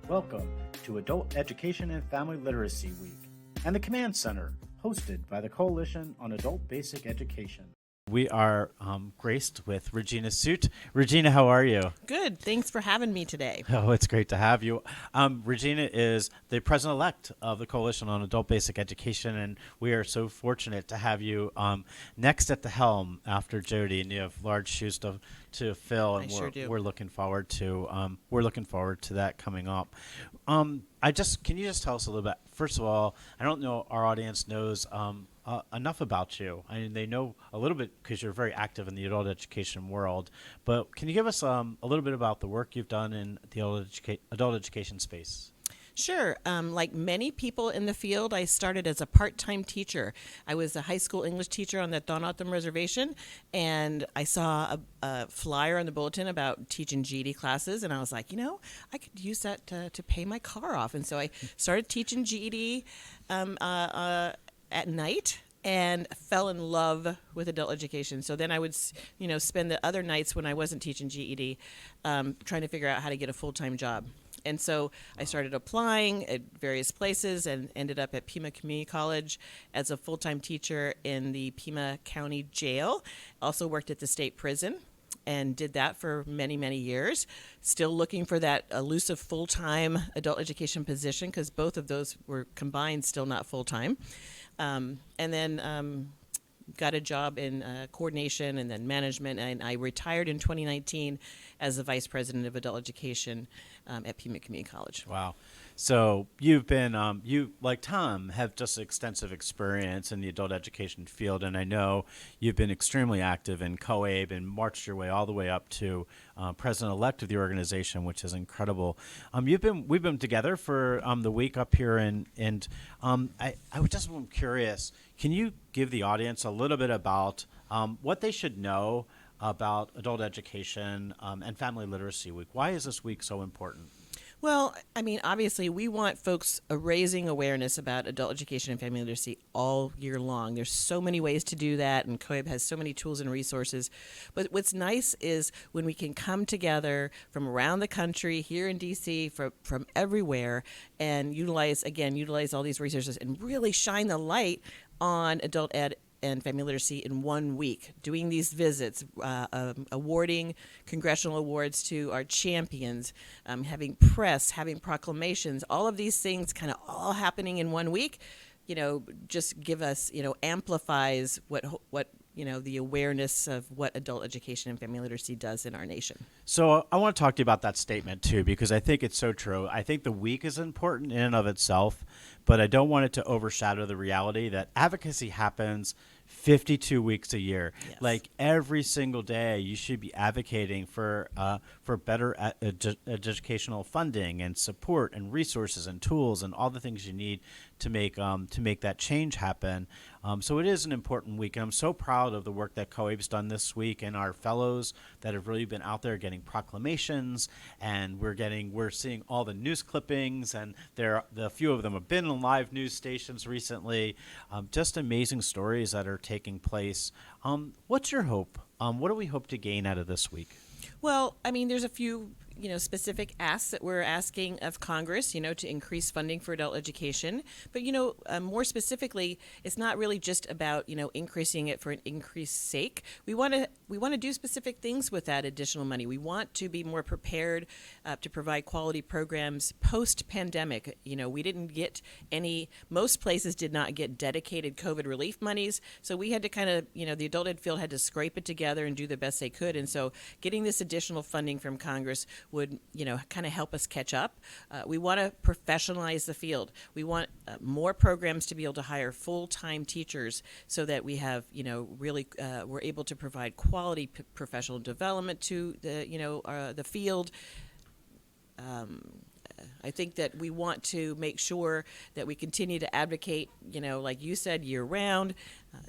Welcome to Adult Education and Family Literacy Week and the Command Center, hosted by the Coalition on Adult Basic Education. We are graced with Regina Suitt. Regina, how are you? Good. Thanks for having me today. Oh, it's great to have you. Regina is the president-elect of the Coalition on Adult Basic Education, and we are so fortunate to have you next at the helm after Jody, and you have large shoes to fill, and we're looking forward to that coming up. Can you just tell us a little bit? First of all, I don't know our audience knows enough about you. I mean, they know a little bit because you're very active in the adult education world. But can you give us a little bit about the work you've done in the adult education space? Sure. Like many people in the field, I started as a part-time teacher. I was a high school English teacher on the Thon-Otham Reservation, and I saw a flyer on the bulletin about teaching GED classes, and I was like, I could use that to pay my car off. And so I started teaching GED at night and fell in love with adult education. So then I would, spend the other nights when I wasn't teaching GED trying to figure out how to get a full-time job. And so I started applying at various places and ended up at Pima Community College as a full-time teacher in the Pima County Jail. Also worked at the state prison and did that for many, many years. Still looking for that elusive full-time adult education position because both of those were combined, still not full-time. And then got a job in coordination and then management, and I retired in 2019 as the vice president of adult education at Pima Community College. Wow. So you've been, you like Tom, have just extensive experience in the adult education field, and I know you've been extremely active in COABE and marched your way all the way up to president-elect of the organization, which is incredible. We've been together for the week up here, and I was just curious. Can you give the audience a little bit about what they should know about adult education and Family Literacy Week? Why is this week so important? Well, I mean, obviously, we want folks raising awareness about adult education and family literacy all year long. There's so many ways to do that, and COABE has so many tools and resources. But what's nice is when we can come together from around the country, here in D.C., from everywhere, and utilize all these resources and really shine the light on adult ed and family literacy in 1 week, doing these visits, awarding congressional awards to our champions, having press, having proclamations, all of these things kind of all happening in 1 week, just give us, amplifies what the awareness of what adult education and family literacy does in our nation. So I want to talk to you about that statement too, because I think it's so true. I think the week is important in and of itself, but I don't want it to overshadow the reality that advocacy happens 52 weeks a year. Yes. Like every single day, you should be advocating for better educational funding and support and resources and tools and all the things you need to make that change happen. So it is an important week, and I'm so proud of the work that COABE's done this week and our fellows that have really been out there getting proclamations, and we're seeing all the news clippings, and the few of them have been on live news stations recently. Just amazing stories that are taking place. What's your hope? What do we hope to gain out of this week? Well, I mean, there's a few specific asks that we're asking of Congress, to increase funding for adult education. But, more specifically, it's not really just about, increasing it for an increased sake. We want to do specific things with that additional money. We want to be more prepared to provide quality programs post-pandemic. We didn't get most places did not get dedicated COVID relief monies. So we had to kind of, the adult ed field had to scrape it together and do the best they could. And so getting this additional funding from Congress would, kind of help us catch up. We want to professionalize the field. We want more programs to be able to hire full-time teachers so that we have, really we're able to provide quality professional development to the field. I think that we want to make sure that we continue to advocate, like you said, year round.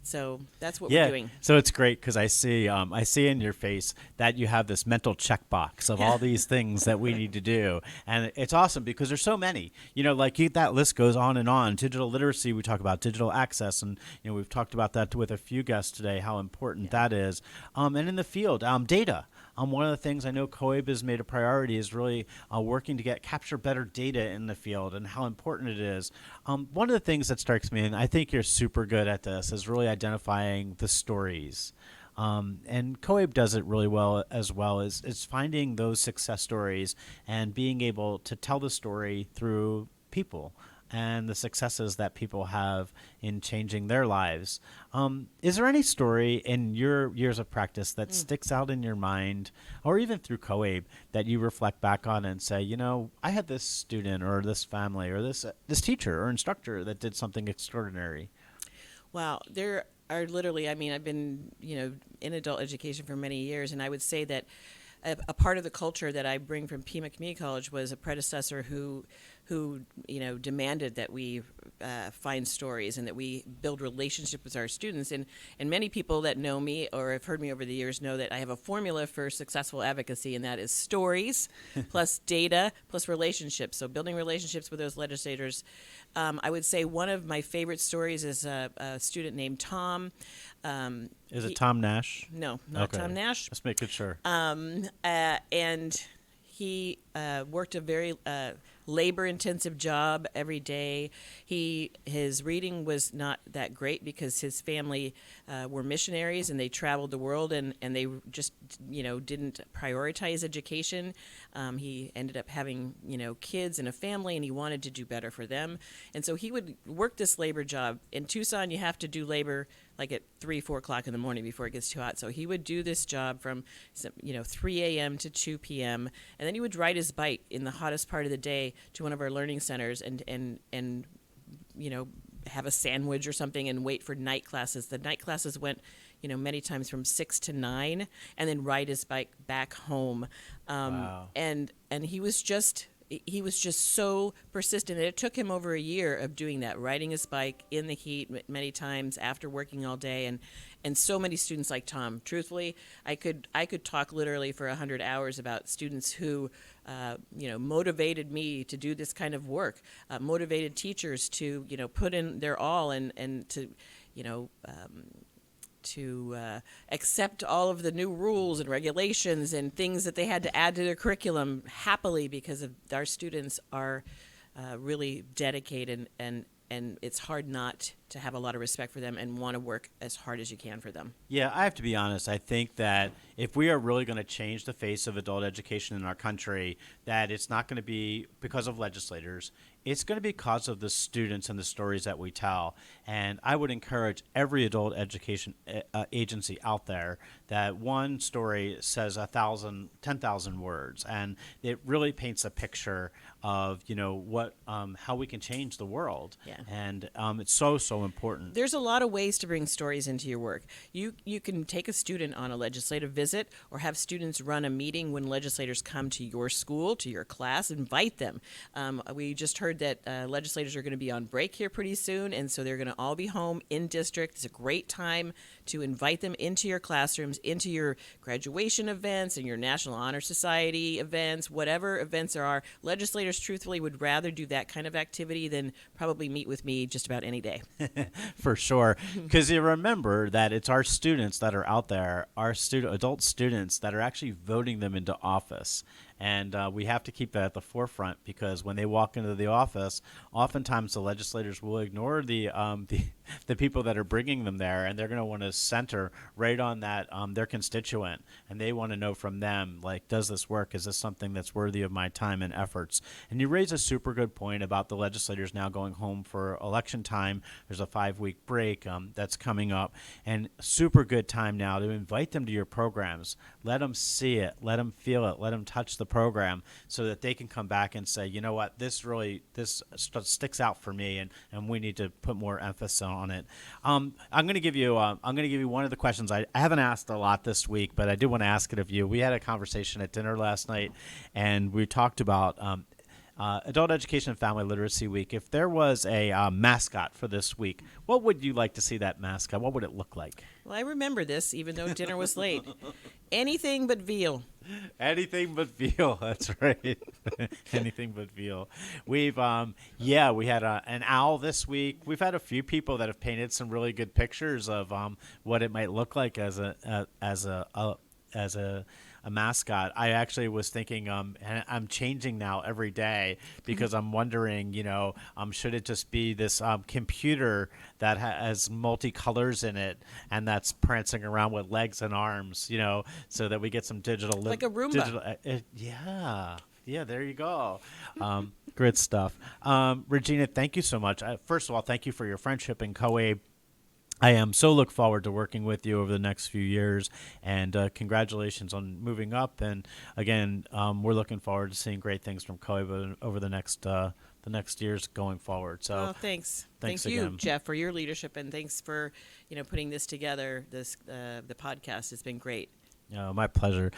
So that's what we're doing. So it's great because I see in your face that you have this mental checkbox of all these things that we need to do. And it's awesome because there's so many, that list goes on and on. Digital literacy, we talk about digital access. And, we've talked about that with a few guests today, how important that is. And in the field, data. One of the things I know COABE has made a priority is really working to capture better data in the field and how important it is. One of the things that strikes me, and I think you're super good at this, is really identifying the stories. And COABE does it really well as well, is finding those success stories and being able to tell the story through people and the successes that people have in changing their lives. Is there any story in your years of practice that sticks out in your mind, or even through COABE, that you reflect back on and say, I had this student or this family or this teacher or instructor that did something extraordinary? Wow, there are literally, I mean, I've been, in adult education for many years, and I would say that a part of the culture that I bring from Pima Community College was a predecessor who demanded that we find stories and that we build relationships with our students. And many people that know me or have heard me over the years know that I have a formula for successful advocacy, and that is stories plus data plus relationships. So building relationships with those legislators. I would say one of my favorite stories is a student named Tom. Is it Tom Nash? No, not Okay. Tom Nash. Let's make it sure. And he worked a very labor-intensive job every day. His reading was not that great because his family were missionaries and they traveled the world, and they just didn't prioritize education. He ended up having kids and a family, and he wanted to do better for them. And so he would work this labor job. In Tucson, you have to do labor like at 3-4 o'clock in the morning before it gets too hot. So he would do this job from 3 a.m. to 2 p.m. and then he would ride his bike in the hottest part of the day to one of our learning centers and have a sandwich or something and wait for night classes. The night classes went many times from 6 to 9, and then ride his bike back home. Wow. And he was just so persistent. It took him over a year of doing that, riding his bike in the heat many times after working all day, and so many students like Tom. Truthfully, I could talk literally for 100 hours about students who motivated me to do this kind of work, motivated teachers to put in their all and to accept all of the new rules and regulations and things that they had to add to their curriculum happily, because our students are really dedicated, and it's hard not to have a lot of respect for them and want to work as hard as you can for them. Yeah, I have to be honest. I think that if we are really going to change the face of adult education in our country, that it's not going to be because of legislators. It's going to be because of the students and the stories that we tell. And I would encourage every adult education agency out there that one story says 10,000 words, and it really paints a picture of how we can change the world. Yeah. And it's so important. There's a lot of ways to bring stories into your work. You can take a student on a legislative visit, or have students run a meeting when legislators come to your school, to your class. Invite them. We just heard that legislators are going to be on break here pretty soon, and so they're going to all be home in district. It's a great time to invite them into your classrooms, into your graduation events and your National Honor Society events, whatever events there are. Legislators, truthfully, would rather do that kind of activity than probably meet with me just about any day. For sure, because you remember that it's our students that are out there, our adult students that are actually voting them into office. And we have to keep that at the forefront, because when they walk into the office, oftentimes the legislators will ignore the people that are bringing them there, and they're going to want to center right on that their constituent, and they want to know from them, like, does this work? Is this something that's worthy of my time and efforts? And you raise a super good point about the legislators now going home for election time. There's a 5-week break that's coming up, and super good time now to invite them to your programs. Let them see it, let them feel it, let them touch the program, so that they can come back and say, you know what, this sticks out for me, and we need to put more emphasis on it. I'm going to give you one of the questions I haven't asked a lot this week, but I did want to ask it of you. We had a conversation at dinner last night, and we talked about Adult Education and Family Literacy Week. If there was a mascot for this week, what would you like to see that mascot? What would it look like? Well, I remember this, even though dinner was late. Anything but veal. Anything but veal. That's right. Anything but veal. We had an owl this week. We've had a few people that have painted some really good pictures of what it might look like as a a mascot. I actually was thinking, and I'm changing now every day because I'm wondering, should it just be this computer that has multicolors in it and that's prancing around with legs and arms, so that we get some digital, Like a Roomba. yeah. Yeah, there you go. Great stuff. Regina, thank you so much. First of all, thank you for your friendship in COABE. I am so look forward to working with you over the next few years, and congratulations on moving up. And again, we're looking forward to seeing great things from COABE over the next years going forward. So, Oh, thanks. thanks Thank you, again. Jeff, for your leadership, and thanks for putting this together. The podcast has been great. My pleasure.